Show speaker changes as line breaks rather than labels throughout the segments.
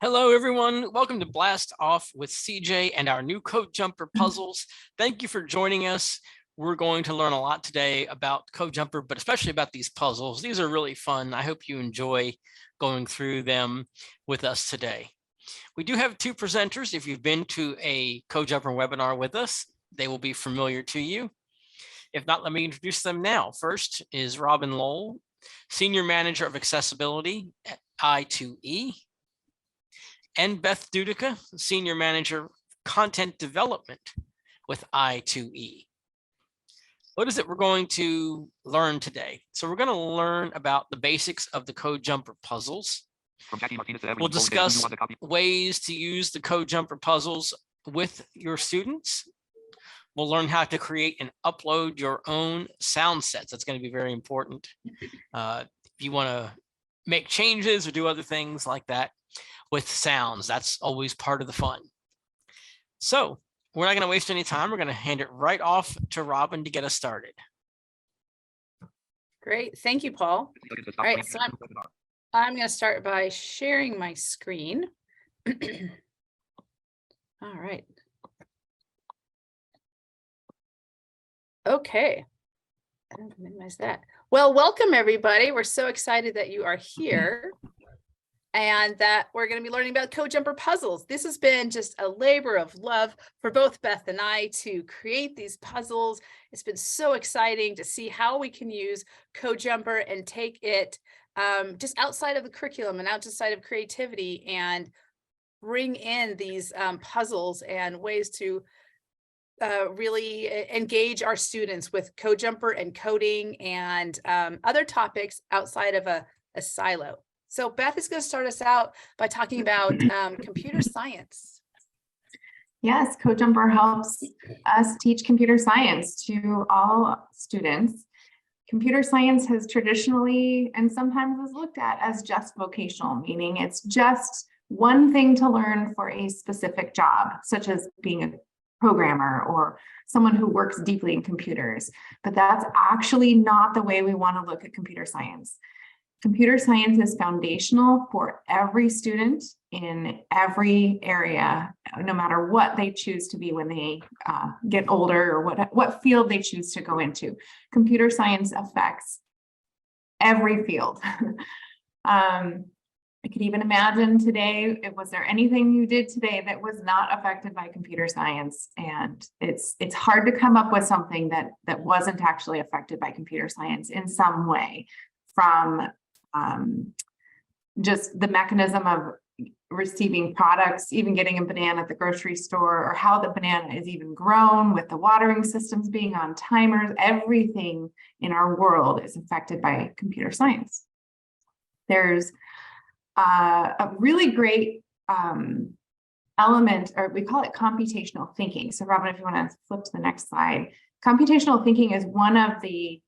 Hello, everyone. Welcome to Blast Off with CJ and our new Code Jumper puzzles. Thank you for joining us. We're going to learn a lot today about Code Jumper, but especially about these puzzles. These are really fun. I hope you enjoy going through them with us today. We do have two presenters. If you've been to a Code Jumper webinar with us, they will be familiar to you. If not, let me introduce them now. First is Robin Lowell, Senior Manager of Accessibility at I2E. And Beth Dudycha, Senior Manager Content Development with I2E. What is it we're going to learn today? So we're going to learn about the basics of the Code Jumper puzzles. We'll discuss ways to use the Code Jumper puzzles with your students. We'll learn how to create and upload your own sound sets. That's going to be very important. If you want to make changes or do other things like that with sounds, that's always part of the fun. So we're not going to waste any time. We're going to hand it right off to Robin to get us started.
Great. Thank you, Paul. All right, so I'm going to start by sharing my screen. All right. Okay. I don't minimize that. Well, welcome, everybody. We're so excited that you are here and that we're going to be learning about Code Jumper puzzles. This has been just a labor of love for both Beth and I to create these puzzles. It's been so exciting to see how we can use Code Jumper and take it just outside of the curriculum and outside of creativity and bring in these puzzles and ways to really engage our students with Code Jumper and coding and other topics outside of a silo. So Beth is going to start us out by talking about computer science.
Yes, Code Jumper helps us teach computer science to all students. Computer science has traditionally and sometimes is looked at as just vocational, meaning it's just one thing to learn for a specific job, such as being a programmer or someone who works deeply in computers. But that's actually not the way we want to look at computer science. Computer science is foundational for every student in every area, no matter what they choose to be when they get older or what field they choose to go into. Computer science affects every field. I could even imagine today, was there anything you did today that was not affected by computer science? And it's hard to come up with something that wasn't actually affected by computer science in some way, from just the mechanism of receiving products, even getting a banana at the grocery store, or how the banana is even grown, with the watering systems being on timers. Everything in our world is affected by computer science. There's a really great element, or we call it computational thinking. So Robin, if you want to flip to the next slide. Computational thinking is one of the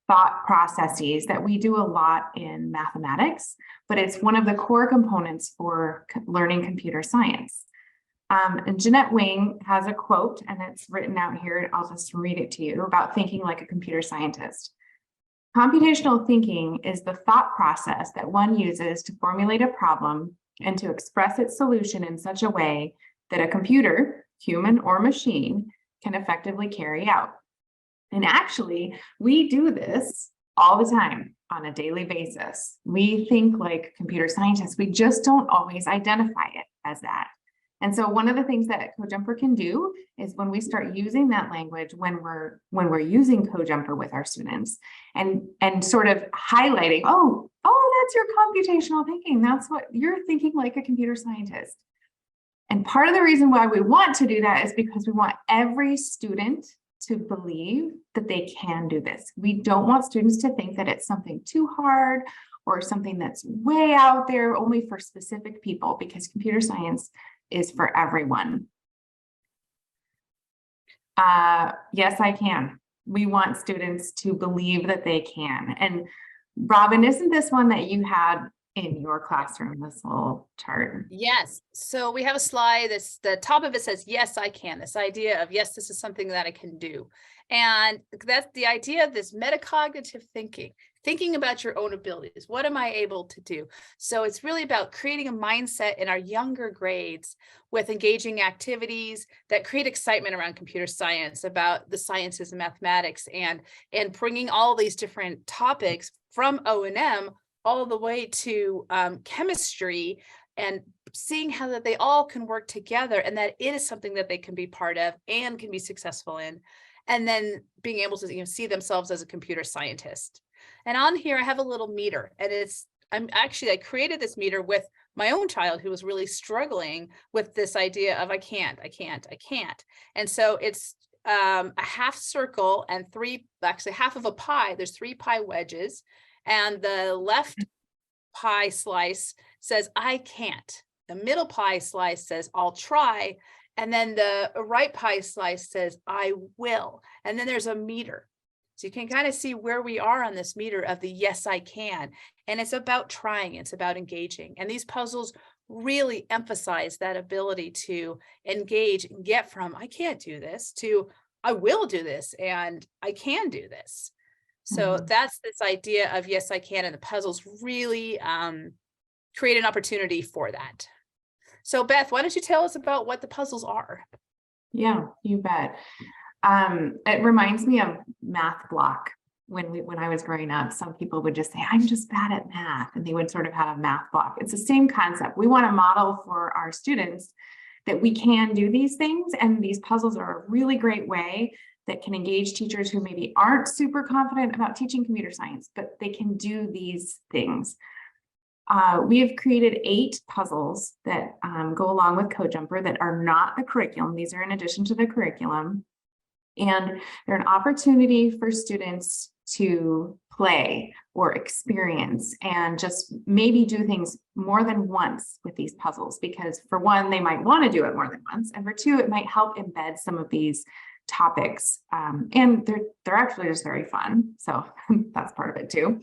thought processes that we do a lot in mathematics, but it's one of the core components for learning computer science. And Jeanette Wing has a quote, and it's written out here. I'll just read it to you, about thinking like a computer scientist. Computational thinking is the thought process that one uses to formulate a problem and to express its solution in such a way that a computer, human or machine, can effectively carry out. And actually, we do this all the time on a daily basis. We think like computer scientists, we just don't always identify it as that. And so one of the things that Code Jumper can do is when we start using that language, when we're using Code Jumper with our students and sort of highlighting, oh, that's your computational thinking. That's what you're thinking, like a computer scientist. And part of the reason why we want to do that is because we want every student to believe that they can do this. We don't want students to think that it's something too hard or something that's way out there only for specific people, because computer science is for everyone. Yes, I can. We want students to believe that they can. And Robin, isn't this one that you had in your classroom, this little chart?
Yes. So we have a slide that's the top of it says, yes, I can. This idea of, yes, this is something that I can do. And that's the idea of this metacognitive thinking. thinking about your own abilities. What am I able to do? So it's really about creating a mindset in our younger grades with engaging activities that create excitement around computer science, about the sciences and mathematics, and bringing all these different topics from O&M all the way to chemistry, and seeing how that they all can work together, and that it is something that they can be part of and can be successful in, and then being able to see themselves as a computer scientist. And on here, I have a little meter, and I created this meter with my own child who was really struggling with this idea of I can't. And so it's a half circle and half of a pie. There's 3 pie wedges, and the left pie slice says I can't. The middle pie slice says I'll try. And then the right pie slice says I will. And then there's a meter. So you can kind of see where we are on this meter of the yes, I can. And it's about trying, it's about engaging. And these puzzles really emphasize that ability to engage and get from I can't do this to I will do this and I can do this. So that's this idea of yes, I can. And the puzzles really create an opportunity for that. So Beth, why don't you tell us about what the puzzles are?
Yeah, you bet. It reminds me of math block. When I was growing up, some people would just say, I'm just bad at math, and they would sort of have a math block. It's the same concept. We want to model for our students that we can do these things, and these puzzles are a really great way that can engage teachers who maybe aren't super confident about teaching computer science, but they can do these things. We have created 8 puzzles that go along with CodeJumper that are not the curriculum. These are in addition to the curriculum. And they're an opportunity for students to play or experience and just maybe do things more than once with these puzzles, because for one, they might want to do it more than once. And for two, it might help embed some of these topics. And they're actually just very fun. So that's part of it too.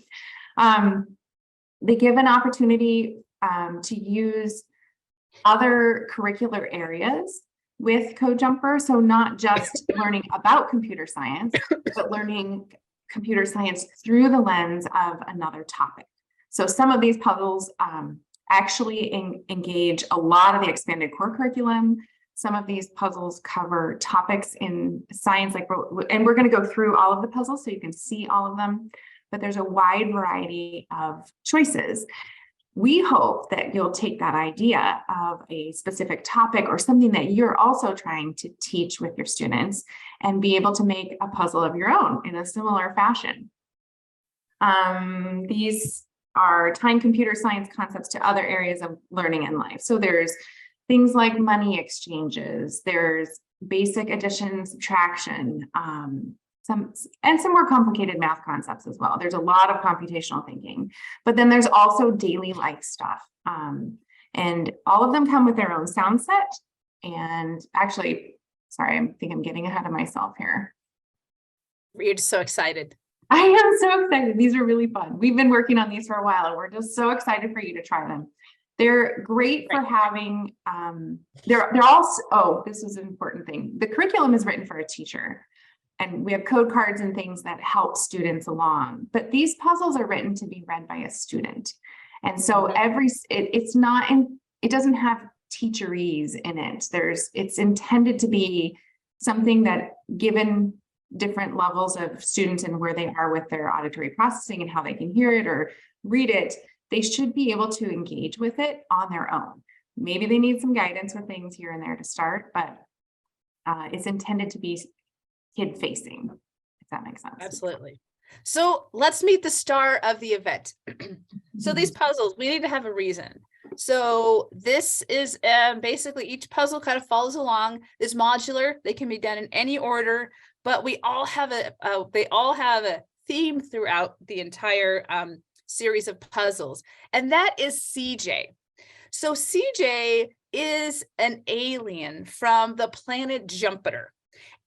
They give an opportunity to use other curricular areas with CodeJumper. So not just learning about computer science, but learning computer science through the lens of another topic. So some of these puzzles actually engage a lot of the expanded core curriculum. Some of these puzzles cover topics in science, and we're going to go through all of the puzzles so you can see all of them, but there's a wide variety of choices. We hope that you'll take that idea of a specific topic or something that you're also trying to teach with your students and be able to make a puzzle of your own in a similar fashion. These are tying computer science concepts to other areas of learning in life. So there's things like money exchanges, there's basic addition, subtraction, some more complicated math concepts as well. There's a lot of computational thinking, but then there's also daily life stuff. And all of them come with their own sound set. And actually, sorry, I think I'm getting ahead of myself here.
You're just so excited.
I am so excited. These are really fun. We've been working on these for a while, and we're just so excited for you to try them. They're great for having, they're also, this is an important thing. The curriculum is written for a teacher. And we have code cards and things that help students along, but these puzzles are written to be read by a student. And so it doesn't have teacherese in it. It's intended to be something that, given different levels of students and where they are with their auditory processing and how they can hear it or read it, they should be able to engage with it on their own. Maybe they need some guidance with things here and there to start, but it's intended to be kid facing, if that makes sense.
Absolutely. So let's meet the star of the event. So these puzzles, we need to have a reason. So this is basically each puzzle kind of follows along. It's modular. They can be done in any order, but they all have a theme throughout the entire series of puzzles, and that is CJ. So CJ is an alien from the planet Jumpiter.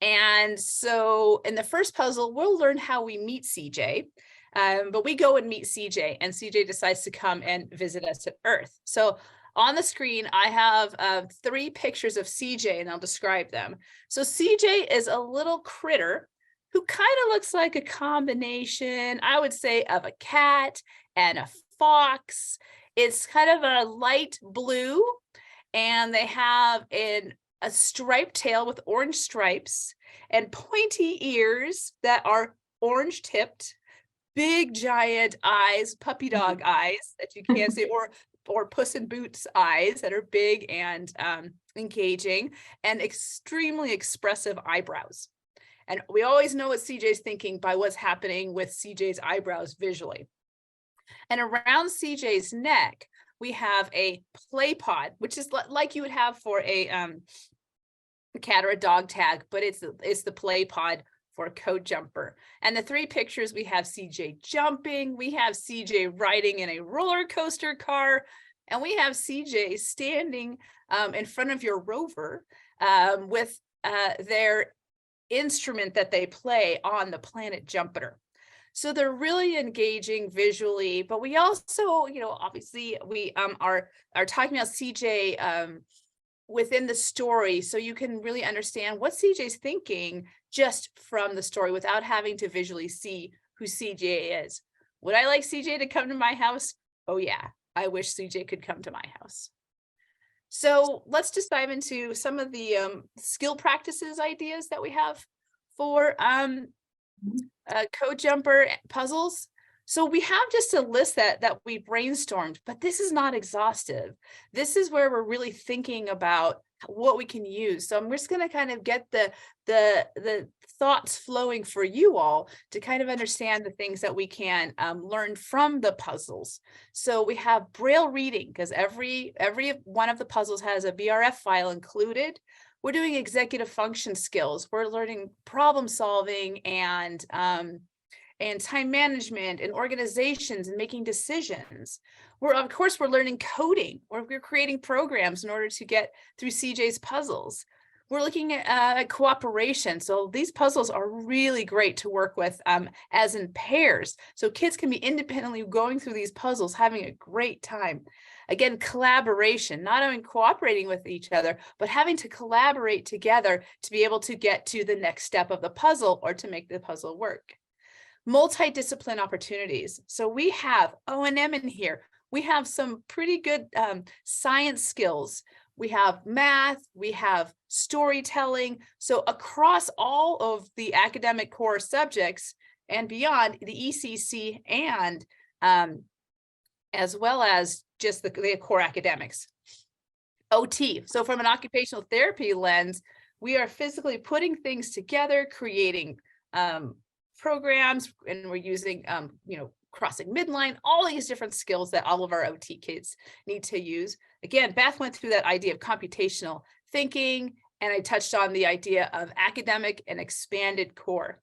And so in the first puzzle, we'll learn how we meet CJ, but we go and meet CJ, and CJ decides to come and visit us at Earth. So on the screen, I have 3 pictures of CJ, and I'll describe them. So CJ is a little critter who kind of looks like a combination, I would say, of a cat and a fox. It's kind of a light blue, and they have a striped tail with orange stripes and pointy ears that are orange tipped, big giant eyes, puppy dog eyes that you can't see, or Puss in Boots eyes that are big and engaging, and extremely expressive eyebrows. And we always know what CJ's thinking by what's happening with CJ's eyebrows visually. And around CJ's neck, we have a play pod, which is like you would have for a cat or a dog tag, but it's the play pod for Code Jumper. And the three pictures, we have CJ jumping, we have CJ riding in a roller coaster car, and we have CJ standing in front of your rover with their instrument that they play on the planet Jumpiter. So they're really engaging visually, but we also, obviously we are talking about CJ within the story, so you can really understand what CJ's thinking just from the story without having to visually see who CJ is. Would I like CJ to come to my house? Oh yeah, I wish CJ could come to my house. So let's just dive into some of the skill practices ideas that we have for Code Jumper puzzles. So we have just a list that we brainstormed, but this is not exhaustive. This is where we're really thinking about what we can use. So I'm just going to kind of get the thoughts flowing for you all to kind of understand the things that we can learn from the puzzles. So we have Braille reading, because every one of the puzzles has a BRF file included. We're doing executive function skills. We're learning problem solving and time management and organizations and making decisions. Of course, we're learning coding, or we're creating programs in order to get through CJ's puzzles. We're looking at cooperation. So these puzzles are really great to work with as in pairs. So kids can be independently going through these puzzles, having a great time. Again, collaboration, not only cooperating with each other, but having to collaborate together to be able to get to the next step of the puzzle or to make the puzzle work. Multidiscipline opportunities. So we have O&M in here. We have some pretty good science skills. We have math, we have storytelling. So across all of the academic core subjects and beyond, the ECC and as well as just the core academics. OT. So from an occupational therapy lens, we are physically putting things together, creating programs, and we're using, crossing midline, all these different skills that all of our OT kids need to use. Again, Beth went through that idea of computational thinking, and I touched on the idea of academic and expanded core.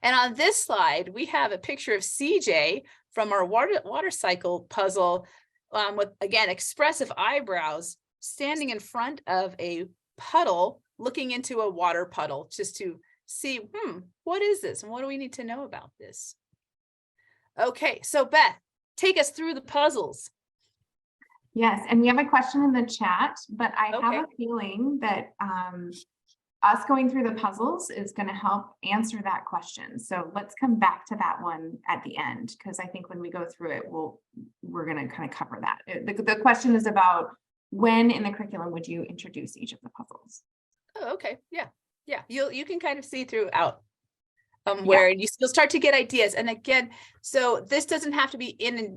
And on this slide, we have a picture of CJ from our water cycle puzzle with, again, expressive eyebrows, standing in front of a puddle, looking into a water puddle, just to see, what is this? And what do we need to know about this? Okay, so Beth, take us through the puzzles.
Yes, and we have a question in the chat, but I have a feeling that us going through the puzzles is going to help answer that question. So let's come back to that one at the end, because I think when we go through it, we're going to kind of cover that. The question is about when in the curriculum would you introduce each of the puzzles? Oh,
okay, yeah. You can kind of see throughout where you'll start to get ideas. And again, so this doesn't have to be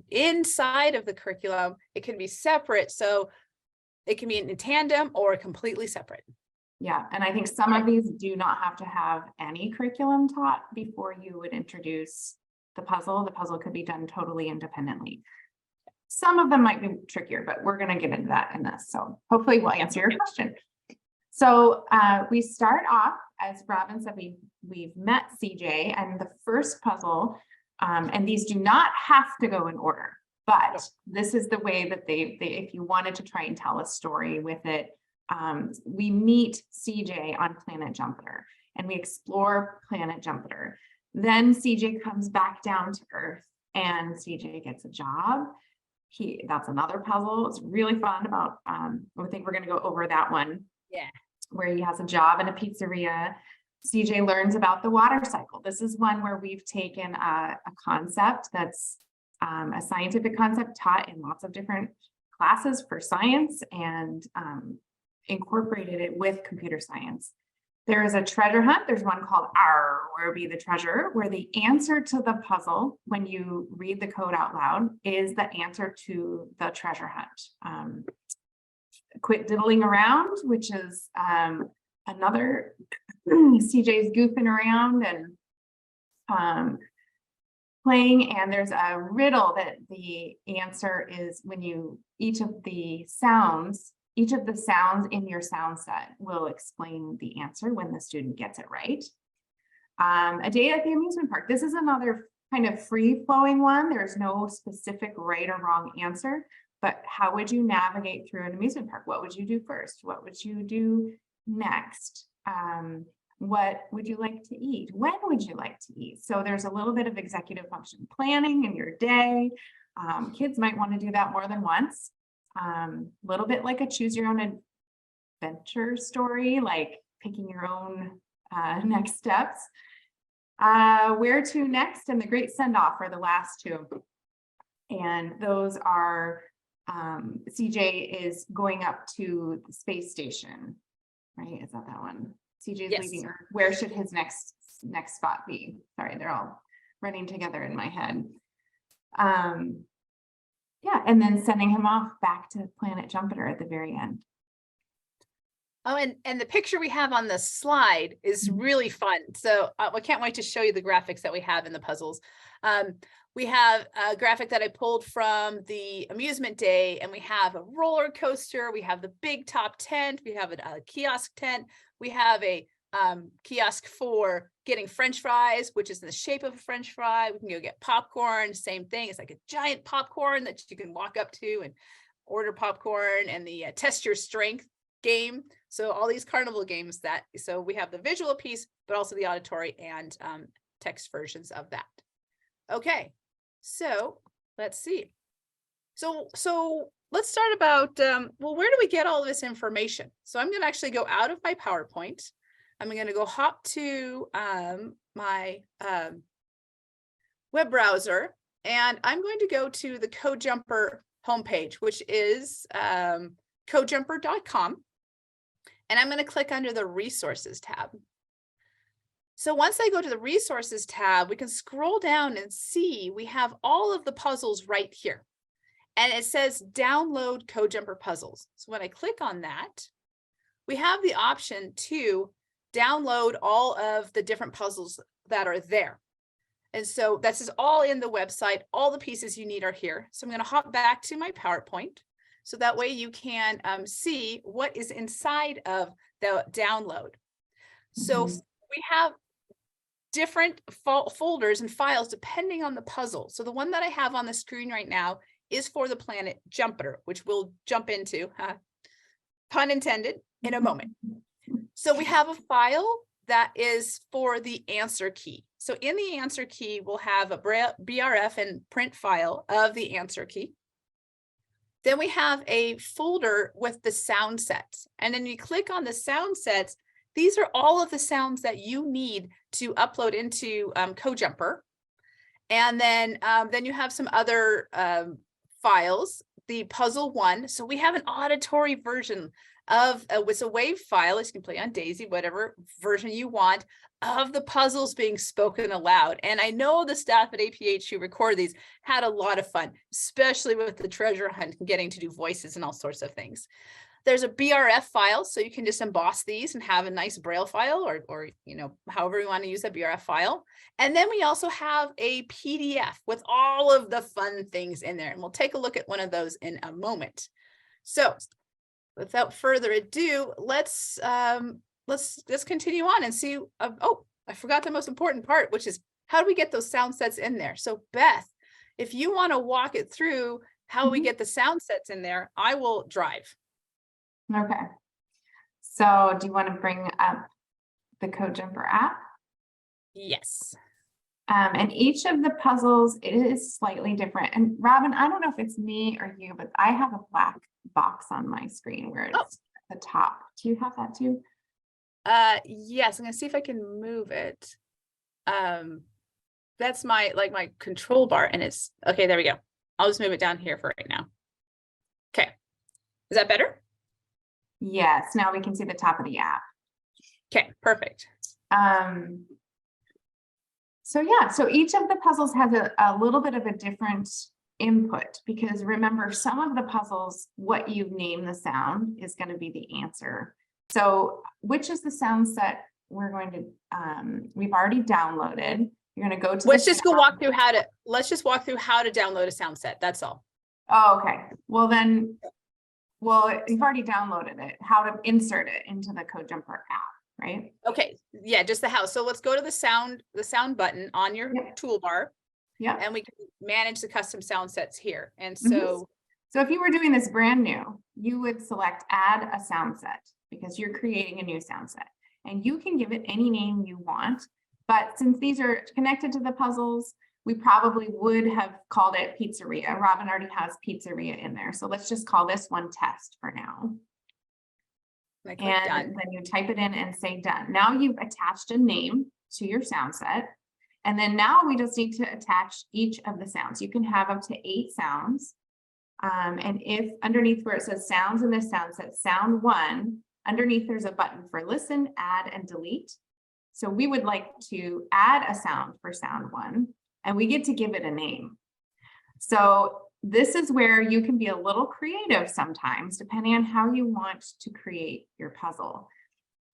inside of the curriculum. It can be separate. So it can be in tandem or completely separate.
Yeah, and I think some of these do not have to have any curriculum taught before you would introduce the puzzle. The puzzle could be done totally independently. Some of them might be trickier, but we're going to get into that in this. So hopefully we'll answer your question. So we start off, as Robin said, we've met CJ, and the first puzzle, and these do not have to go in order, but this is the way that they if you wanted to try and tell a story with it, we meet CJ on planet Jumpiter and we explore planet Jumpiter. Then CJ comes back down to Earth and CJ gets a job. That's another puzzle. It's really fun about, I think we're going to go over that one.
Yeah.
Where he has a job in a pizzeria. CJ learns about the water cycle. This is one where we've taken a concept that's a scientific concept taught in lots of different classes for science and incorporated it with computer science. There is a treasure hunt. There's one called Where Be the Treasure, where the answer to the puzzle, when you read the code out loud, is the answer to the treasure hunt. Quit diddling around, which is another CJ's goofing around and playing, and there's a riddle that the answer is when you each of the sounds in your sound set will explain the answer when the student gets it right. A day at the amusement park. This is another kind of free-flowing one. There's no specific right or wrong answer, but how would you navigate through an amusement park? What would you do first? What would you do next? What would you like to eat? When would you like to eat? So there's a little bit of executive function planning in your day. Kids might want to do that more than once. A little bit like a choose your own adventure story, like picking your own next steps. Where to next and the great send off are the last two. And those are CJ is going up to the space station, right? Is that one? CJ is leaving Earth. Where should his next spot be? Sorry, they're all running together in my head. Yeah, and then sending him off back to planet Jumpiter at the very end.
Oh, and the picture we have on the slide is really fun. So I can't wait to show you the graphics that we have in the puzzles. We have a graphic that I pulled from the amusement day, and we have a roller coaster. We have the big top tent. We have a kiosk tent. We have a kiosk for getting French fries, which is in the shape of a French fry. We can go get popcorn, same thing. It's like a giant popcorn that you can walk up to and order popcorn, and the test your strength game. So all these carnival games so we have the visual piece, but also the auditory and text versions of that. Okay, so let's see. So let's start about, well, where do we get all of this information? So I'm going to actually go out of my PowerPoint. I'm going to go hop to my web browser, and I'm going to go to the CodeJumper homepage, which is codejumper.com. And I'm going to click under the resources tab. So once I go to the resources tab, we can scroll down and see we have all of the puzzles right here. And it says download CodeJumper puzzles. So when I click on that, we have the option to download all of the different puzzles that are there. And so this is all in the website. All the pieces you need are here. So I'm going to hop back to my PowerPoint. So that way you can see what is inside of the download. So we have different folders and files depending on the puzzle. So the one that I have on the screen right now is for the planet Jumpiter, which we'll jump into, pun intended, in a moment. So we have a file that is for the answer key. So in the answer key, we'll have a BRF and print file of the answer key. Then we have a folder with the sound sets. And then you click on the sound sets. These are all of the sounds that you need to upload into CodeJumper. And then you have some other files, the puzzle one. So we have an auditory version of with a WAV file, as you can play on Daisy, whatever version you want, of the puzzles being spoken aloud. And I know the staff at APH who record these had a lot of fun, especially with the treasure hunt and getting to do voices and all sorts of things. There's a BRF file, so you can just emboss these and have a nice Braille file, or you know, however you want to use a BRF file. And then we also have a PDF with all of the fun things in there, and we'll take a look at one of those in a moment. So without further ado, let's continue on and see. Oh, I forgot the most important part, which is how do we get those sound sets in there? So Beth, if you want to walk it through how we get the sound sets in there, I will drive.
Okay. So do you want to bring up the CodeJumper app?
Yes.
And each of the puzzles is slightly different. And Robin, I don't know if it's me or you, but I have a black box on my screen where it's at the top. Do you have that too?
Yes, I'm gonna see if I can move it. That's my my control bar, and it's okay. There we go. I'll just move it down here for right now. Okay, is that better?
Yes, now we can see the top of the app.
Okay, perfect.
So yeah, so each of the puzzles has a little bit of a different input, because remember, some of the puzzles, what you name the sound is going to be the answer. So which is the sound set we're going to, we've already downloaded. You're going to go to
Let's just walk through how to download a sound set. That's all.
Oh, okay. Well, then, you've already downloaded it, how to insert it into the Code Jumper app, right?
Okay. Yeah, just the how. So let's go to the sound button on your toolbar.
Yeah.
And we can manage the custom sound sets here. And so,
so if you were doing this brand new, you would select add a sound set, because you're creating a new sound set, and you can give it any name you want. But since these are connected to the puzzles, we probably would have called it pizzeria. Robin already has pizzeria in there. So let's just call this one test for now. And then you type it in and say done. Now you've attached a name to your sound set. And then now we just need to attach each of the sounds. You can have up to 8 sounds. And if underneath where it says sounds in this sound set, sound 1, underneath there's a button for listen, add, and delete. So we would like to add a sound for sound 1, and we get to give it a name. So this is where you can be a little creative sometimes, depending on how you want to create your puzzle.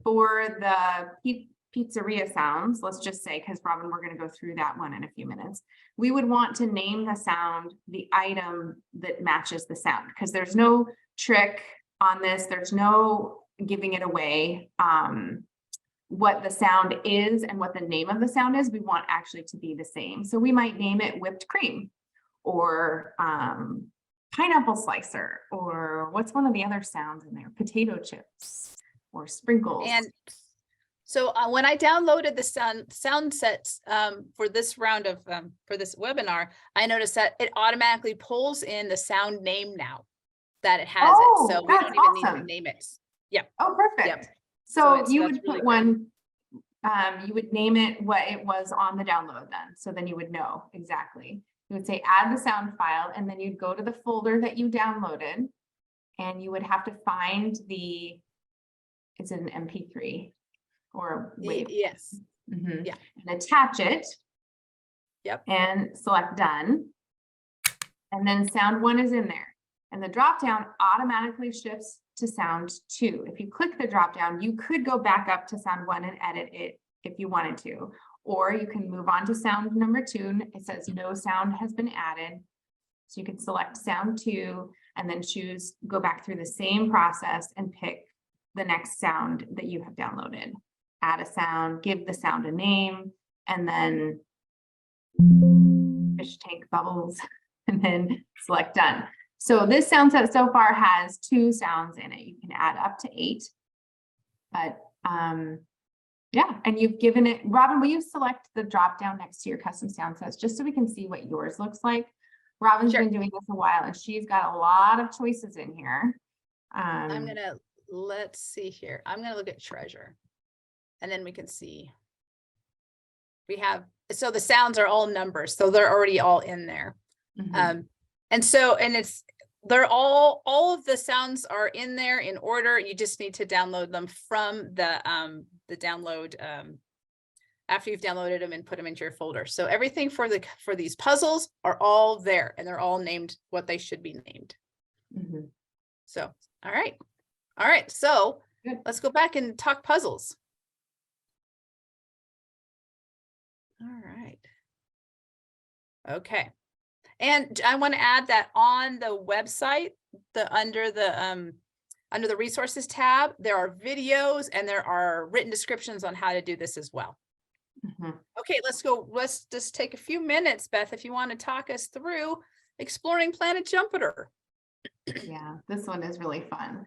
For the pizzeria sounds, let's just say, because Robin, we're going to go through that one in a few minutes. We would want to name the sound, the item that matches the sound, because there's no trick on this. There's no giving it away. What the sound is and what the name of the sound is, we want actually to be the same. So we might name it whipped cream, or pineapple slicer, or what's one of the other sounds in there? Potato chips or sprinkles.
And so when I downloaded the sound sets for this round of for this webinar, I noticed that it automatically pulls in the sound name now that it has it. So we don't even need to name it. Yep.
Oh, perfect. Yep. So you would put one, you would name it what it was on the download then. So then you would know exactly. You would say add the sound file, and then you'd go to the folder that you downloaded, and you would have to find it's an MP3 or WAV.
Yes.
Yeah. And attach it.
Yep.
And select done. And then sound 1 is in there. And the drop down automatically shifts to sound 2. If you click the drop down, you could go back up to sound 1 and edit it if you wanted to, or you can move on to sound number 2. It says no sound has been added. So you can select sound 2 and then go back through the same process and pick the next sound that you have downloaded. Add a sound, give the sound a name, and then fish tank bubbles, and then select done. So this sound set so far has 2 sounds in it. You can add up to 8, but yeah, and you've given it, Robin, will you select the drop down next to your custom sound sets just so we can see what yours looks like? Robin's been doing this a while, and she's got a lot of choices in here.
Let's see here. I'm gonna look at treasure, and then we can see. We have, so the sounds are all numbers, so they're already all in there. And so, they're all of the sounds are in there in order. You just need to download them from the download after you've downloaded them and put them into your folder. So everything for these puzzles are all there, and they're all named what they should be named. So, all right. So let's go back and talk puzzles. All right. Okay. And I want to add that on the website, under the resources tab, there are videos and there are written descriptions on how to do this as well. Okay, let's go. Let's just take a few minutes, Beth, if you want to talk us through exploring Planet Jumpiter.
Yeah, this one is really fun.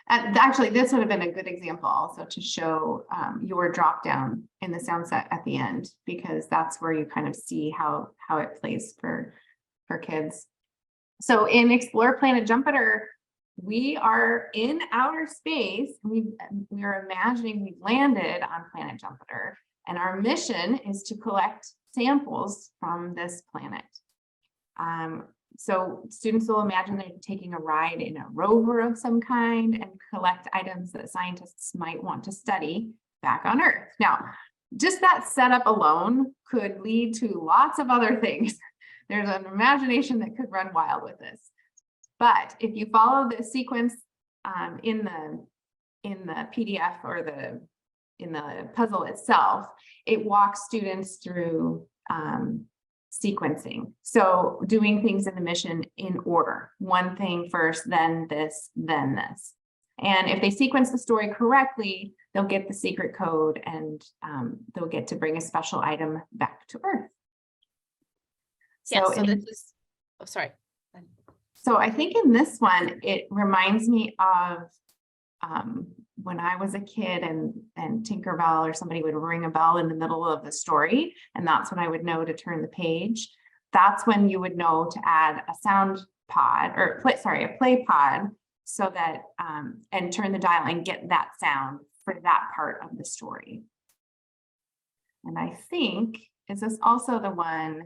And actually, this would have been a good example also to show your drop down in the sound set at the end, because that's where you kind of see how it plays for kids. So in Explore Planet Jumpiter, we are in outer space. We are imagining we've landed on planet Jupiter, and our mission is to collect samples from this planet. So students will imagine they're taking a ride in a rover of some kind and collect items that scientists might want to study back on Earth. Now, just that setup alone could lead to lots of other things. There's an imagination that could run wild with this. But if you follow the sequence in the PDF or in the puzzle itself, it walks students through sequencing. So doing things in the mission in order, one thing first, then this, then this. And if they sequence the story correctly, they'll get the secret code and they'll get to bring a special item back to Earth.
Yeah, so this is, oh, sorry.
So I think in this one, it reminds me of when I was a kid and Tinkerbell or somebody would ring a bell in the middle of the story, and that's when I would know to turn the page. That's when you would know to add a sound pod or a play pod, so that and turn the dial and get that sound for that part of the story. And I think, is this also the one?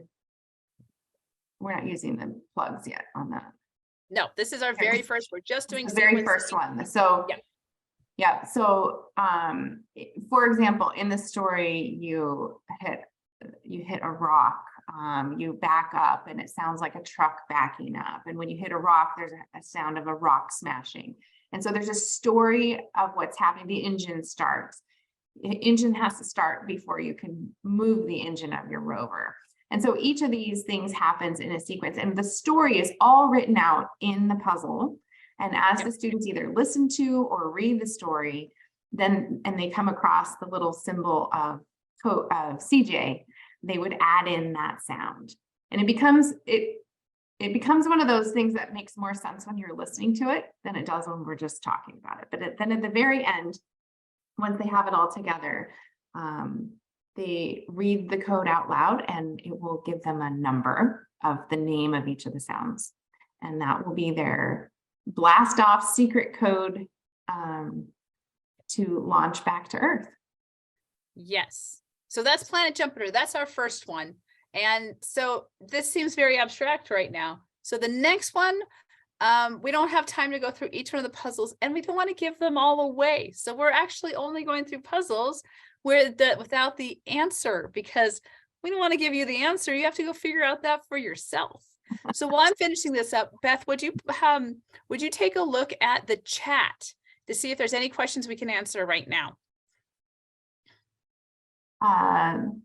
We're not using the plugs yet on that.
No, this is our very first. We're just doing
the very first one. So yeah. So for example, in the story, you hit a rock, you back up and it sounds like a truck backing up. And when you hit a rock, there's a sound of a rock smashing. And so there's a story of what's happening. The engine starts. The engine has to start before you can move the engine of your rover. And so each of these things happens in a sequence, and the story is all written out in the puzzle. And as the students either listen to or read the story, and they come across the little symbol of CJ, they would add in that sound. And it becomes one of those things that makes more sense when you're listening to it than it does when we're just talking about it. But then at the very end, once they have it all together, they read the code out loud and it will give them a number of the name of each of the sounds. And that will be their blast off secret code to launch back to Earth.
Yes. So that's Planet Jupiter. That's our first one. And so this seems very abstract right now. So the next one, we don't have time to go through each one of the puzzles, and we don't want to give them all away. So we're actually only going through puzzles without the answer, because we don't want to give you the answer. You have to go figure out that for yourself. So while I'm finishing this up, Beth, would you take a look at the chat to see if there's any questions we can answer right now?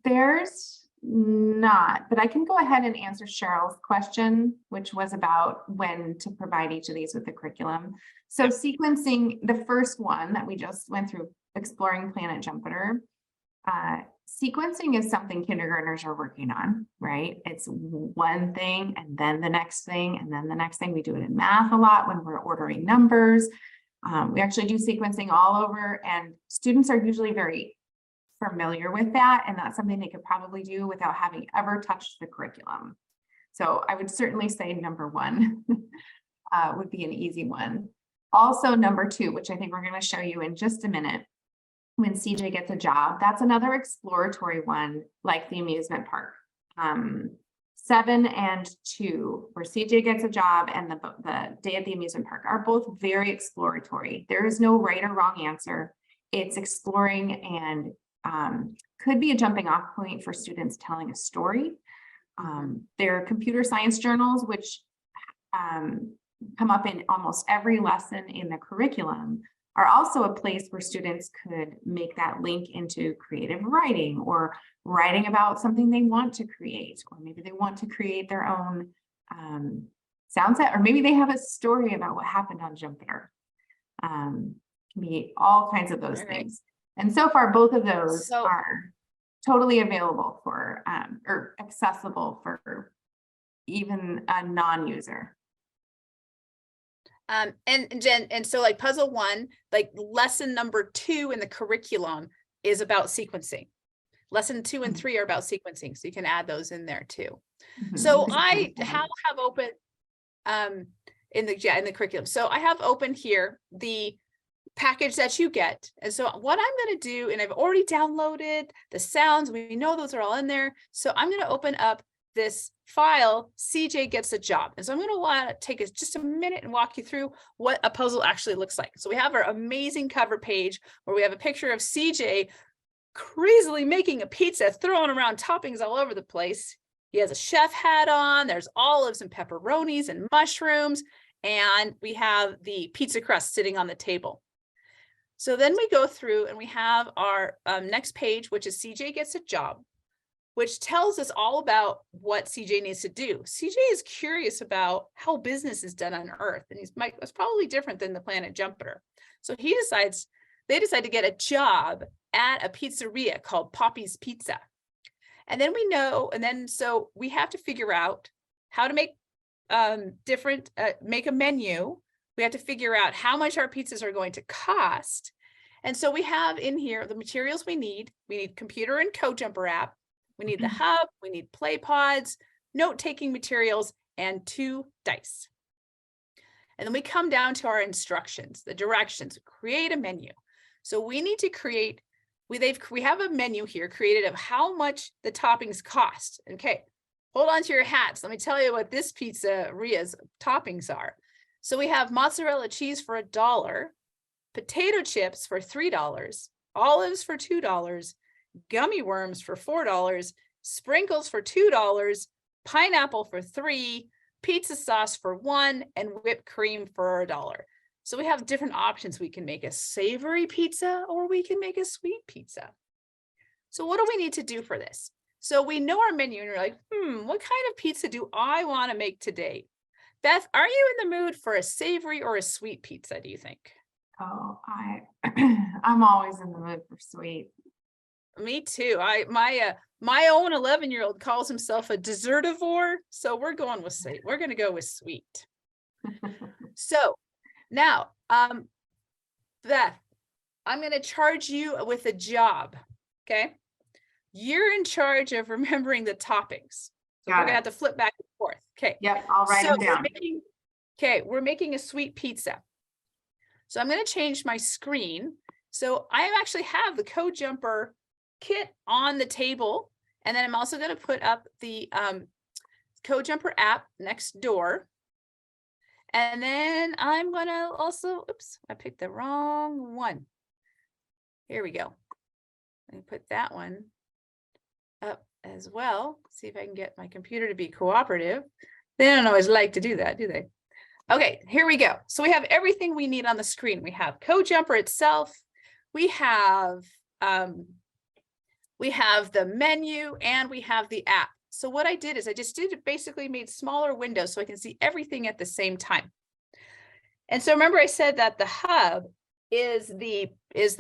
There's not, but I can go ahead and answer Cheryl's question, which was about when to provide each of these with the curriculum. So sequencing, the first one that we just went through, exploring Planet Jupiter, sequencing is something kindergartners are working on, right? It's one thing and then the next thing and then the next thing. We do it in math a lot when we're ordering numbers. We actually do sequencing all over, and students are usually very familiar with that, and that's something they could probably do without having ever touched the curriculum. So I would certainly say number one would be an easy one. Also number two, which I think we're going to show you in just a minute, when CJ gets a job, that's another exploratory one, like the amusement park. 7 and 2, where CJ gets a job and the day at the amusement park, are both very exploratory. There is no right or wrong answer. It's exploring and could be a jumping off point for students telling a story. There are computer science journals, which come up in almost every lesson in the curriculum, are also a place where students could make that link into creative writing, or writing about something they want to create, or maybe they want to create their own sound set, or maybe they have a story about what happened on Jumpiter. Can be all kinds of those things. And so far, both of those are totally available for or accessible for even a non-user.
And Jen, and so like puzzle 1, like lesson number 2 in the curriculum is about sequencing. Lesson 2 and 3 are about sequencing, so you can add those in there too. So I have open, in the curriculum. So I have open here the package that you get. And so what I'm going to do, and I've already downloaded the sounds, we know those are all in there. So I'm going to open up this file, CJ Gets a Job. And so I'm going to want to take just a minute and walk you through what a puzzle actually looks like. So we have our amazing cover page where we have a picture of CJ crazily making a pizza, throwing around toppings all over the place. He has a chef hat on, there's olives and pepperonis and mushrooms, and we have the pizza crust sitting on the table. So then we go through and we have our next page, which is CJ Gets a Job, which tells us all about what CJ needs to do. CJ is curious about how business is done on Earth, and it's probably different than the planet Jupiter. So they decide to get a job at a pizzeria called Poppy's Pizza. And then so we have to figure out how to make make a menu. We have to figure out how much our pizzas are going to cost. And so we have in here the materials we need. We need computer and CodeJumper app. We need the hub. We need play pods, note-taking materials, and 2 dice. And then we come down to our instructions, the directions, create a menu. So we need to create, we have a menu here created of how much the toppings cost. Okay, hold on to your hats. Let me tell you what this pizzeria's toppings are. So we have mozzarella cheese for $1, potato chips for $3, olives for $2, gummy worms for $4, sprinkles for $2, pineapple for $3, pizza sauce for $1, and whipped cream for $1. So we have different options. We can make a savory pizza or we can make a sweet pizza. So what do we need to do for this? So we know our menu and you're like, what kind of pizza do I want to make today? Beth, are you in the mood for a savory or a sweet pizza, do you think?
Oh, I'm always in the mood for sweet.
Me too. My own 11-year-old calls himself a dessertivore, so we're going with sweet. We're going to go with sweet. So now, Beth, I'm going to charge you with a job. Okay, you're in charge of remembering the toppings. So we're going to have to flip back and forth. Okay.
Yep, I'll write them down.
We're making a sweet pizza. So I'm going to change my screen. So I actually have the CodeJumper kit on the table. And then I'm also going to put up the CodeJumper app next door. And then I'm going to also, oops, I picked the wrong one. Here we go. Let me put that one up as well. See if I can get my computer to be cooperative. They don't always like to do that, do they? Okay, here we go. So we have everything we need on the screen. We have CodeJumper itself. We have the menu and we have the app. So what I did is I just basically made smaller windows so I can see everything at the same time. And so remember I said that the hub is the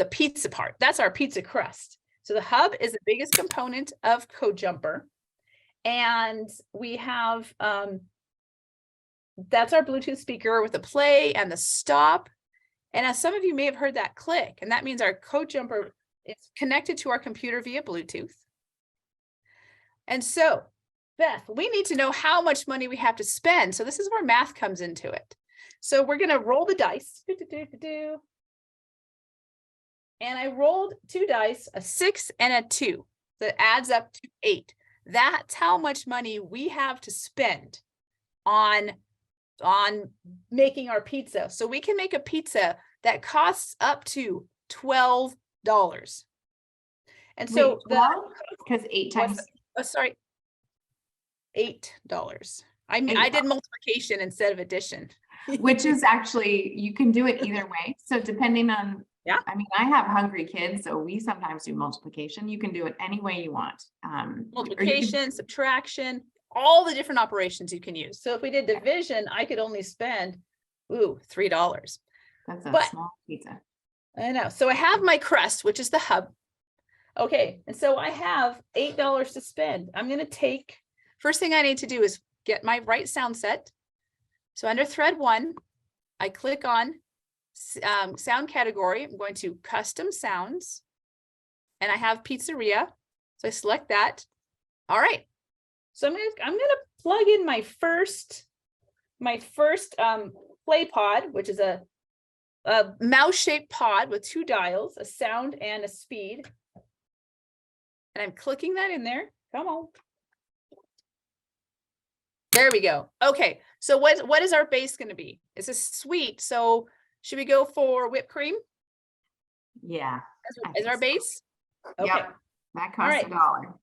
pizza part. That's our pizza crust. So the hub is the biggest component of CodeJumper. And we have, that's our Bluetooth speaker with the play and the stop. And as some of you may have heard that click, and that means our CodeJumper is connected to our computer via Bluetooth. And so, Beth, we need to know how much money we have to spend. So this is where math comes into it. So we're going to roll the dice. And I rolled 2 dice, a 6 and a 2. That adds up to 8. That's how much money we have to spend on making our pizza. So we can make a pizza that costs up to $12. And so
because 8 times.
Sorry, $8. I did multiplication instead of addition.
Which is actually, you can do it either way. So depending on,
yeah,
I mean, I have hungry kids, so we sometimes do multiplication. You can do it any way you want.
Multiplication, subtraction, all the different operations you can use. So if we did division, I could only spend, $3.
That's a small pizza.
I know. So I have my crust, which is the hub. Okay. And so I have $8 to spend. I'm going to take, first thing I need to do is get my right sound set. So under thread 1, I click on sound category. I'm going to custom sounds and I have pizzeria. So I select that. All right. So I'm going to plug in my first play pod, which is a mouse-shaped pod with 2 dials, a sound and a speed. And I'm clicking that in there. Come on. There we go. Okay, so what is our base going to be? It's a sweet. So should we go for whipped cream?
Yeah.
As our base? Okay.
Yep. That costs $1.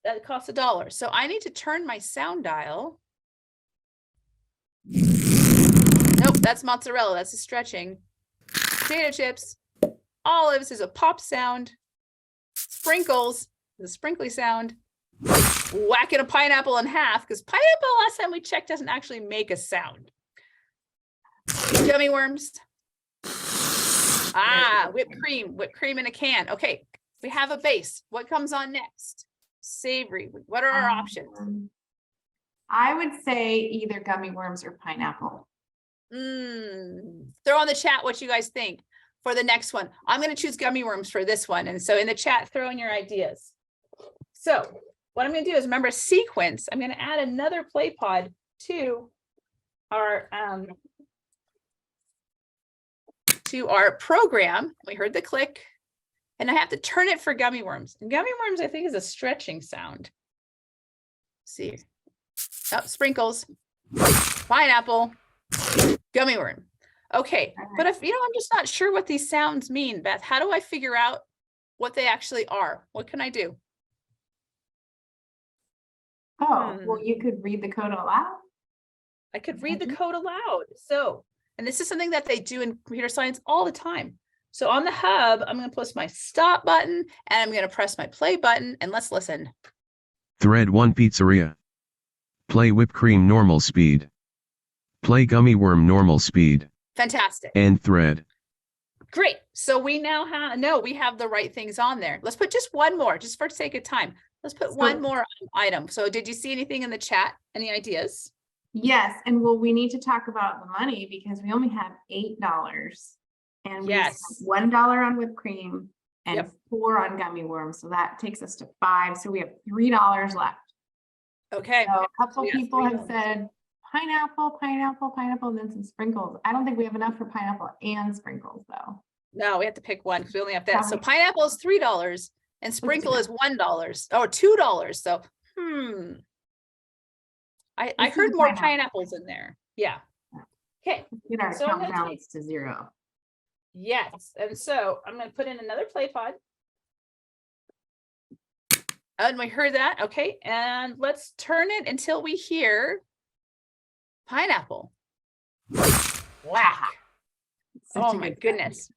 That costs $1. So I need to turn my sound dial. Nope, that's mozzarella. That's a stretching. Potato chips. Olives is a pop sound. Sprinkles is a sprinkly sound. Whacking a pineapple in half, because pineapple, last time we checked, doesn't actually make a sound. Gummy worms. Whipped cream in a can. Okay, we have a base. What comes on next? Savory. What are our options?
I would say either gummy worms or pineapple.
Throw on the chat what you guys think for the next one. I'm going to choose gummy worms for this one. And so in the chat, throw in your ideas. So what I'm going to do is remember sequence. I'm going to add another play pod to our program. We heard the click, and I have to turn it for gummy worms. And gummy worms, I think, is a stretching sound. Let's see, sprinkles, pineapple, gummy worm. Okay, but if I'm just not sure what these sounds mean, Beth, how do I figure out what they actually are? What can I do?
Oh, well, you could read the code aloud.
I could read the code aloud. So, and this is something that they do in computer science all the time. So on the hub, I'm going to press my stop button and I'm going to press my play button, and let's listen.
Thread 1 pizzeria. Play whipped cream normal speed. Play gummy worm normal speed.
Fantastic.
End thread.
Great. So we now we have the right things on there. Let's put just one more, just for sake of time. Let's put one more item. So did you see anything in the chat? Any ideas?
Yes. And well, we need to talk about the money because we only have $8 and we spent $1 on whipped cream and $4 on gummy worms. So that takes us to $5. So we have $3 left.
Okay.
So a couple people have said pineapple, and then some sprinkles. I don't think we have enough for pineapple and sprinkles though.
No, we have to pick one because we only have that. So pineapple is $3 and sprinkle is $1 or $2. So, I heard more pineapples in there. Yeah. Okay.
Get our count balance to 0.
Yes. And so I'm going to put in another play pod. And we heard that. Okay. And let's turn it until we hear pineapple. Whack. Oh my goodness.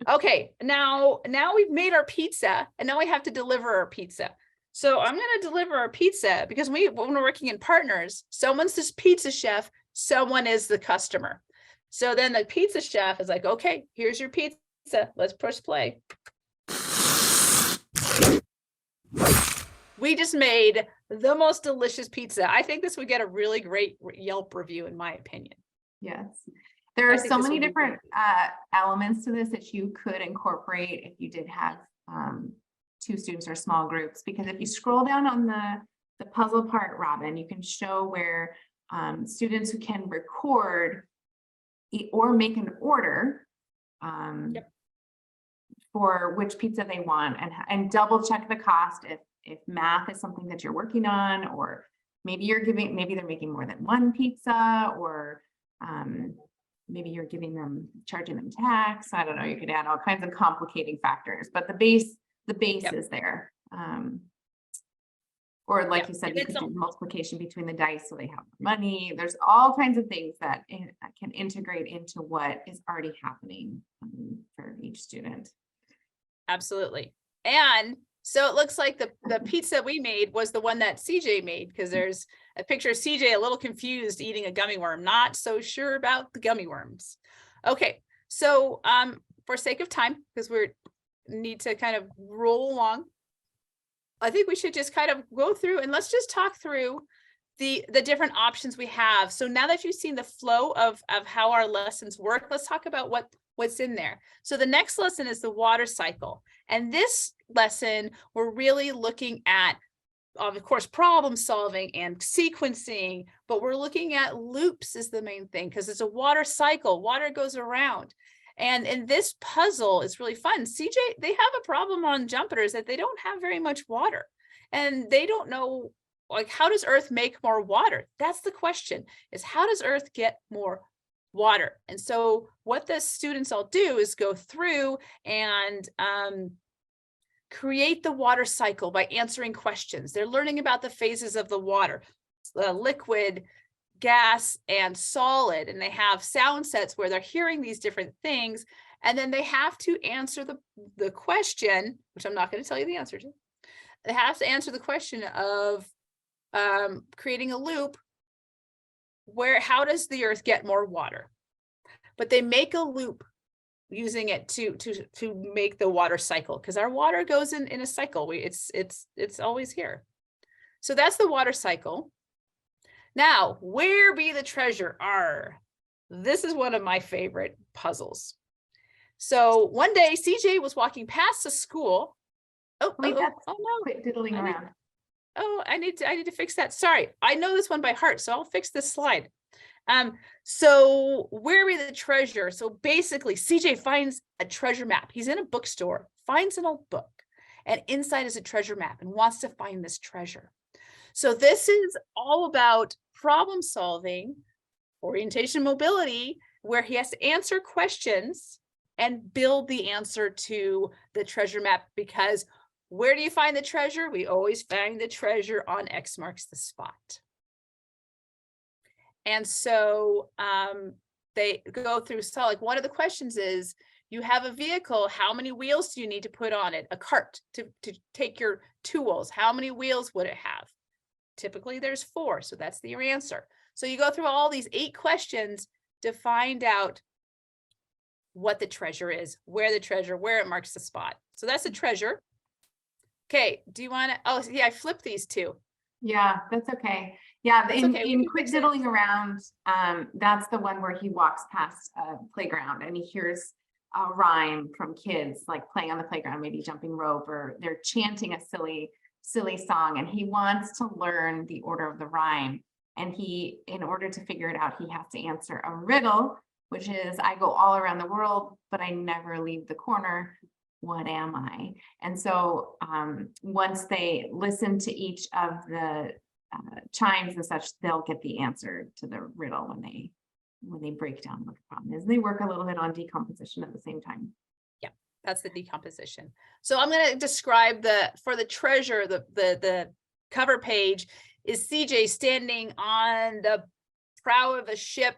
Okay. Now we've made our pizza and now we have to deliver our pizza. So I'm going to deliver our pizza because when we're working in partners, someone's this pizza chef, someone is the customer. So then the pizza chef is like, okay, here's your pizza. Let's push play. We just made the most delicious pizza. I think this would get a really great Yelp review, in my opinion.
Yes. There are so many different elements to this that you could incorporate if you did have 2 students or small groups, because if you scroll down on the puzzle part, Robin, you can show where students who can record or make an order for which pizza they want and double check the cost if math is something that you're working on, or maybe they're making more than 1 pizza, or maybe you're charging them tax. I don't know, you could add all kinds of complicating factors, but the base is there. Or like you said, you could do multiplication between the dice so they have money. There's all kinds of things that can integrate into what is already happening for each student.
Absolutely. And so it looks like the pizza we made was the one that CJ made, because there's a picture of CJ a little confused eating a gummy worm, not so sure about the gummy worms. Okay, so for sake of time, because we need to kind of roll along, I think we should just kind of go through and let's just talk through the different options we have. So now that you've seen the flow of how our lessons work, let's talk about what's in there. So the next lesson is the water cycle. And this lesson, we're really looking at of course, problem solving and sequencing, but we're looking at loops is the main thing because it's a water cycle. Water goes around. And in this puzzle, it's really fun. CJ, they have a problem on Jumpiter is that they don't have very much water. And they don't know, like, how does Earth make more water? That's the question, is how does Earth get more water? And so what the students all do is go through and create the water cycle by answering questions. They're learning about the phases of the water, liquid, gas, and solid. And they have sound sets where they're hearing these different things. And then they have to answer the question, which I'm not going to tell you the answer to. They have to answer the question of creating a loop where, how does the Earth get more water? But they make a loop using it to make the water cycle, because our water goes in a cycle. It's always here. So that's the water cycle. Now, where be the treasure? This is one of my favorite puzzles. So one day CJ was walking past the school. Oh no!
Quit diddling around.
I need to fix that. Sorry, I know this one by heart, so I'll fix this slide. So where be the treasure? So basically, CJ finds a treasure map. He's in a bookstore, finds an old book, and inside is a treasure map and wants to find this treasure. So this is all about problem solving, orientation, mobility, where he has to answer questions and build the answer to the treasure map, because where do you find the treasure? We always find the treasure on X marks the spot. And so they go through, so like one of the questions is, you have a vehicle, how many wheels do you need to put on it? A cart to take your tools, how many wheels would it have? Typically there's 4, so that's your answer. So you go through all these 8 questions to find out what the treasure is, where it marks the spot. So that's the treasure. Okay, do you want to, oh yeah, I flipped these 2.
Yeah, that's okay. Yeah, in Quit Diddling Around, that's the one where he walks past a playground and he hears a rhyme from kids like playing on the playground, maybe jumping rope, or they're chanting a silly song, and he wants to learn the order of the rhyme. And he, in order to figure it out, he has to answer a riddle, which is, I go all around the world, but I never leave the corner. What am I? And so once they listen to each of the chimes and such, they'll get the answer to the riddle when they break down what the problem is. They work a little bit on decomposition at the same time.
Yeah, that's the decomposition. So I'm going to describe for the treasure, the cover page is CJ standing on the prow of a ship,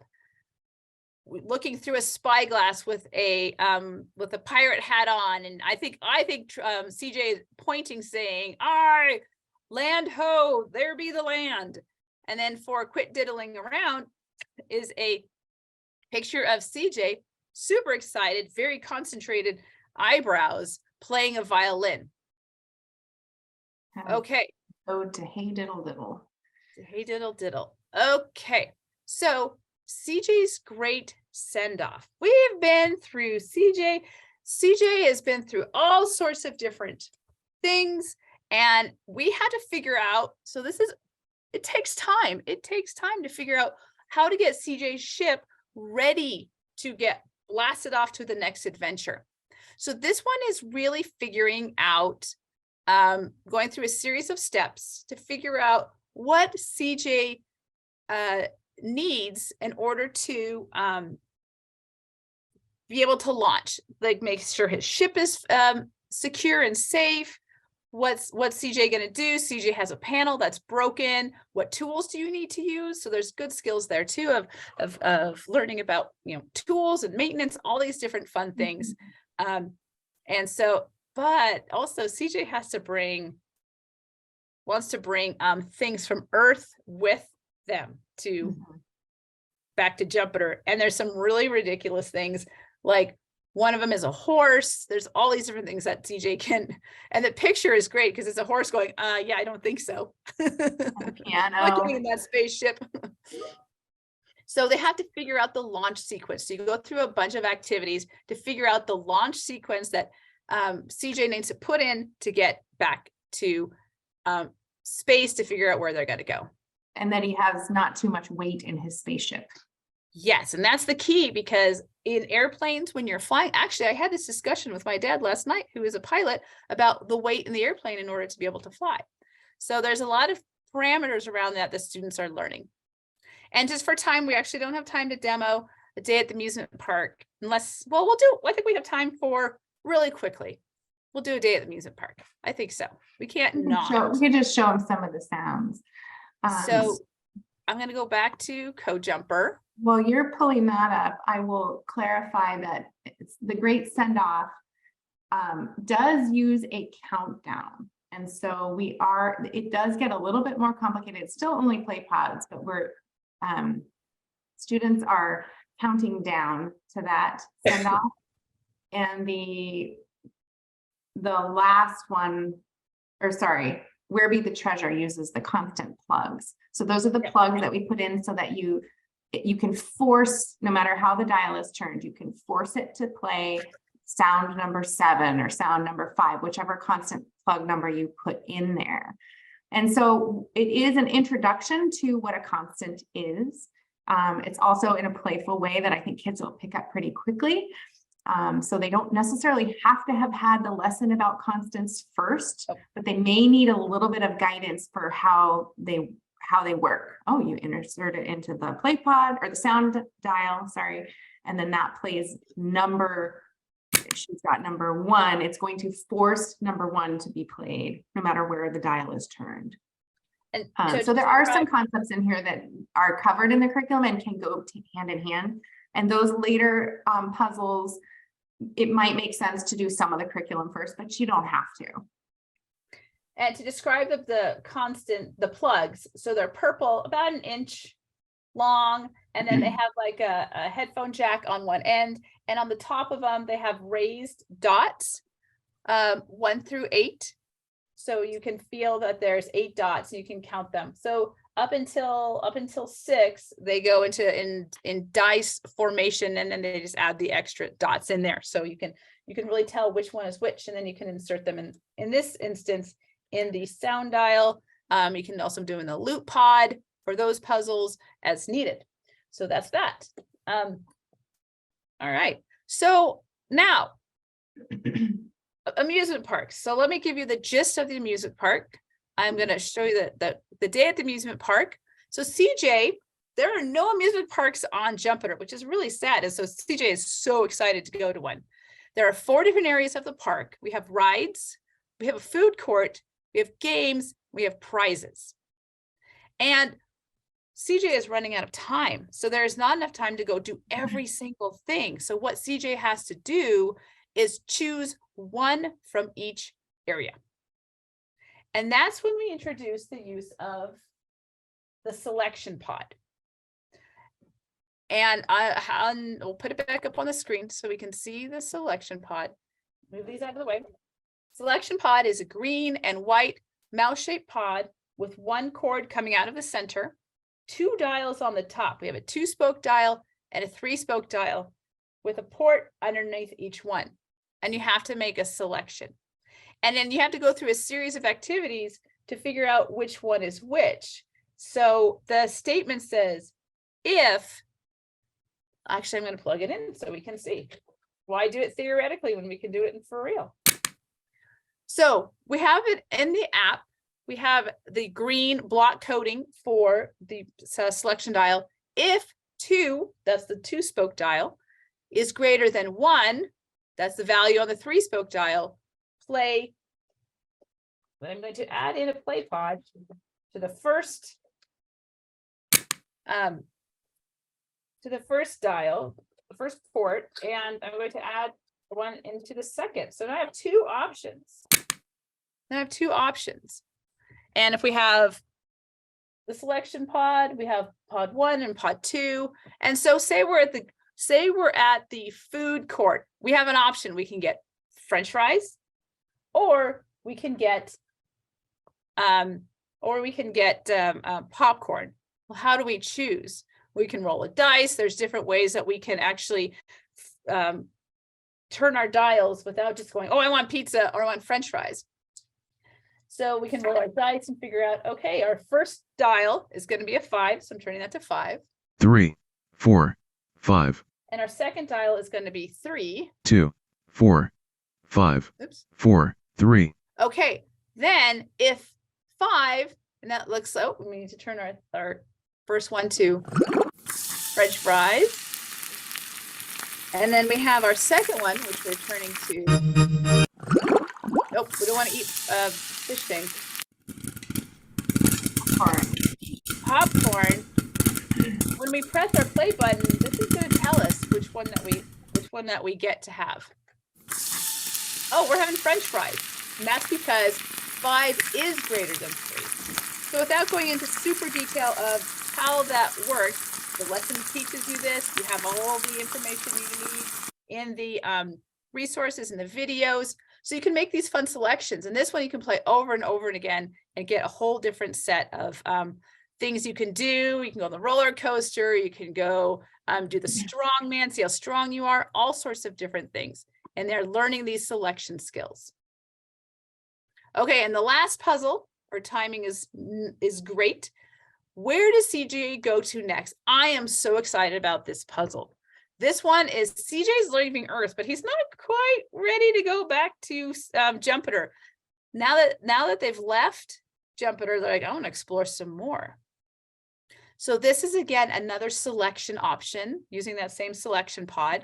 looking through a spyglass with a pirate hat on, and I think CJ is pointing, saying, "I land ho, there be the land." And then for Quit Diddling Around is a picture of CJ, super excited, very concentrated eyebrows, playing a violin. Okay.
Ode to Hey Diddle Diddle.
Hey Diddle Diddle. Okay, so CJ's great send-off. We've been through CJ has been through all sorts of different things, and we had to figure out, so it takes time. It takes time to figure out how to get CJ's ship ready to get blasted off to the next adventure. So this one is really figuring out, going through a series of steps to figure out what CJ needs in order to be able to launch, like make sure his ship is secure and safe. What's CJ going to do? CJ has a panel that's broken. What tools do you need to use? So there's good skills there too of learning about, tools and maintenance, all these different fun things. And so, but also CJ wants to bring things from Earth with them to back to Jupiter. And there's some really ridiculous things, like one of them is a horse. There's all these different things that CJ can, and the picture is great because it's a horse going, yeah, I don't think so.
Piano.
Looking in that spaceship. So they have to figure out the launch sequence. So you go through a bunch of activities to figure out the launch sequence that CJ needs to put in to get back to space to figure out where they're going to go.
And that he has not too much weight in his spaceship.
Yes, and that's the key, because in airplanes, when you're flying, actually, I had this discussion with my dad last night, who is a pilot, about the weight in the airplane in order to be able to fly. So there's a lot of parameters around that the students are learning. And just for time, we actually don't have time to demo a day at the amusement park unless, well, I think we have time for really quickly. We'll do a day at the amusement park. I think so. We can't not.
We can just show them some of the sounds.
So I'm going to go back to Code Jumper.
While you're pulling that up, I will clarify that the Great Send-Off does use a countdown. And so it does get a little bit more complicated. It's still only play pods, but students are counting down to that send-off. And the last one, or sorry, Where Be the Treasure uses the constant plugs. So those are the plugs that we put in so that you can force, no matter how the dial is turned, you can force it to play sound number 7 or sound number 5, whichever constant plug number you put in there. And so it is an introduction to what a constant is. It's also in a playful way that I think kids will pick up pretty quickly. So they don't necessarily have to have had the lesson about constants first, but they may need a little bit of guidance for how they work. Oh, you insert it into the play pod or the sound dial, sorry, and then that plays number, if she's got number 1, it's going to force number 1 to be played no matter where the dial is turned.
And
so there are some concepts in here that are covered in the curriculum and can go hand in hand. And those later puzzles, it might make sense to do some of the curriculum first, but you don't have to.
And to describe the plugs, so they're purple, about 1 inch long, and then they have like a headphone jack on one end, and on the top of them, they have raised dots, 1 through 8. So you can feel that there's 8 dots, and you can count them. So up until 6, they go into in dice formation, and then they just add the extra dots in there. So you can really tell which one is which, and then you can insert them in this instance in the sound dial. You can also do in the loop pod for those puzzles as needed. So that's that. All right. So now amusement parks. So let me give you the gist of the amusement park. I'm going to show you the day at the amusement park. So CJ, there are no amusement parks on Jumpiter, which is really sad. And so CJ is so excited to go to one. There are 4 different areas of the park. We have rides, we have a food court, we have games, we have prizes. And CJ is running out of time. So there's not enough time to go do every single thing. So what CJ has to do is choose one from each area. And that's when we introduce the use of the selection pod. And I'll put it back up on the screen so we can see the selection pod. Move these out of the way. Selection pod is a green and white mouse-shaped pod with 1 cord coming out of the center, 2 dials on the top. We have a 2-spoke dial and a 3-spoke dial with a port underneath each one. And you have to make a selection. And then you have to go through a series of activities to figure out which one is which. So the statement says, if, actually, I'm going to plug it in so we can see. Why do it theoretically when we can do it for real? So we have it in the app. We have the green block coding for the selection dial. If 2, that's the 2-spoke dial, is greater than 1, that's the value on the 3-spoke dial, play. But I'm going to add in a play pod to the first dial, the first port, and I'm going to add one into the second. So now I have 2 options. And if we have the selection pod, we have pod 1 and pod 2. And so say we're at the food court, we have an option. We can get French fries, or we can get popcorn. Well, how do we choose? We can roll a dice. There's different ways that we can actually turn our dials without just going, oh, I want pizza or I want French fries. So we can roll our dice and figure out, okay, our first dial is going to be a 5. So I'm turning that to 5.
3, 4, 5,
And our second dial is going to be 3.
2, 4, 5,
Oops.
4, 3.
Okay. Then if 5, and that looks, oh, we need to turn our first one to French fries. And then we have our second one, which we're turning to, nope, we don't want to eat fish tank. Popcorn. When we press our play button, this is going to tell us which one that we get to have. Oh, we're having French fries. And that's because 5 is greater than 3. So without going into super detail of how that works, the lesson teaches you this. You have all the information you need in the resources and the videos. So you can make these fun selections. And this one you can play over and over and again and get a whole different set of things you can do. You can go on the roller coaster. You can go do the strong man, see how strong you are, all sorts of different things. And they're learning these selection skills. Okay, and the last puzzle, our timing is great. Where does CJ go to next? I am so excited about this puzzle. This one is CJ's leaving Earth, but he's not quite ready to go back to Jumpiter. Now that they've left Jumpiter, they're like, I want to explore some more. So this is, again, another selection option using that same selection pod.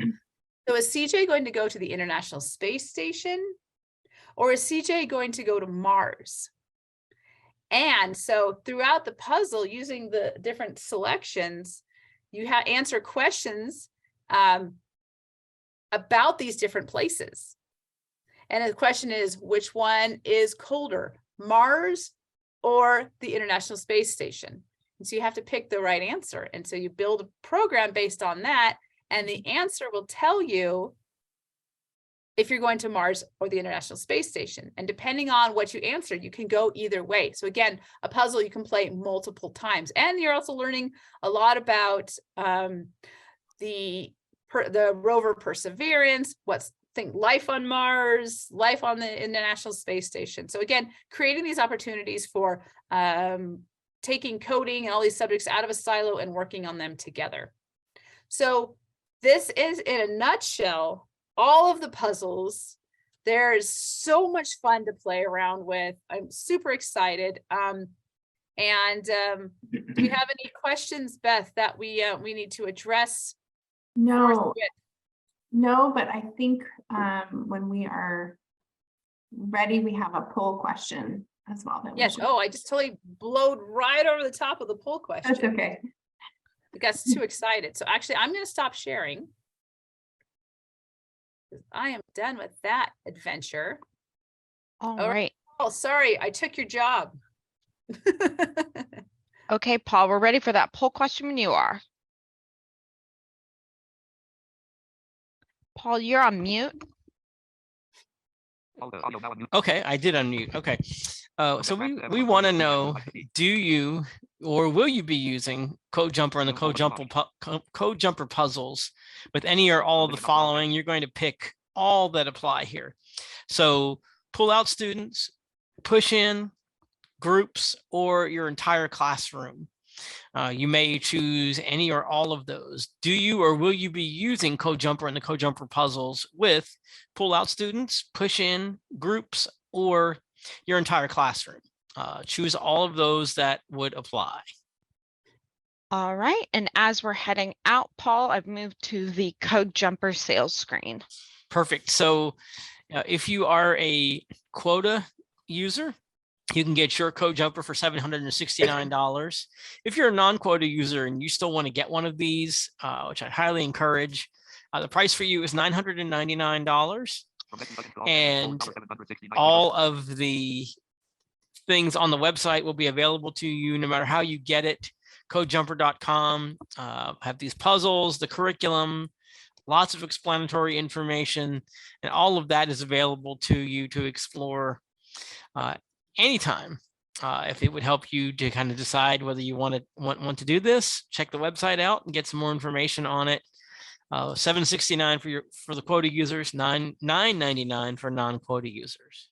So is CJ going to go to the International Space Station, or is CJ going to go to Mars? And so throughout the puzzle, using the different selections, you answer questions about these different places. And the question is, which one is colder, Mars or the International Space Station? And so you have to pick the right answer. And so you build a program based on that, and the answer will tell you if you're going to Mars or the International Space Station. And depending on what you answered, you can go either way. So again, a puzzle you can play multiple times. And you're also learning a lot about the rover Perseverance, life on Mars, life on the International Space Station. So again, creating these opportunities for taking coding and all these subjects out of a silo and working on them together. So this is, in a nutshell, all of the puzzles. There's so much fun to play around with. I'm super excited. Do you have any questions, Beth, that we need to address?
No, but I think when we are ready, we have a poll question as well.
Yes. Oh, I just totally blowed right over the top of the poll question.
That's okay.
I got too excited. So actually, I'm going to stop sharing. I am done with that adventure.
All right.
Oh, sorry, I took your job.
Okay, Paul, we're ready for that poll question when you are. Paul, you're on mute.
Okay, I did unmute. Okay. So we want to know, do you or will you be using CodeJumper and the CodeJumper puzzles with any or all of the following? You're going to pick all that apply here. So pull out students, push in groups, or your entire classroom. You may choose any or all of those. Do you or will you be using CodeJumper and the CodeJumper puzzles with pull out students, push in groups, or your entire classroom? Choose all of those that would apply.
All right. And as we're heading out, Paul, I've moved to the CodeJumper sales screen.
Perfect. So if you are a quota user, you can get your CodeJumper for $769. If you're a non-quota user and you still want to get one of these, which I highly encourage, the price for you is $999. And all of the things on the website will be available to you no matter how you get it. CodeJumper.com have these puzzles, the curriculum, lots of explanatory information, and all of that is available to you to explore anytime. If it would help you to kind of decide whether you want to do this, check the website out and get some more information on it. $769 for the quota users, $999 for non-quota users.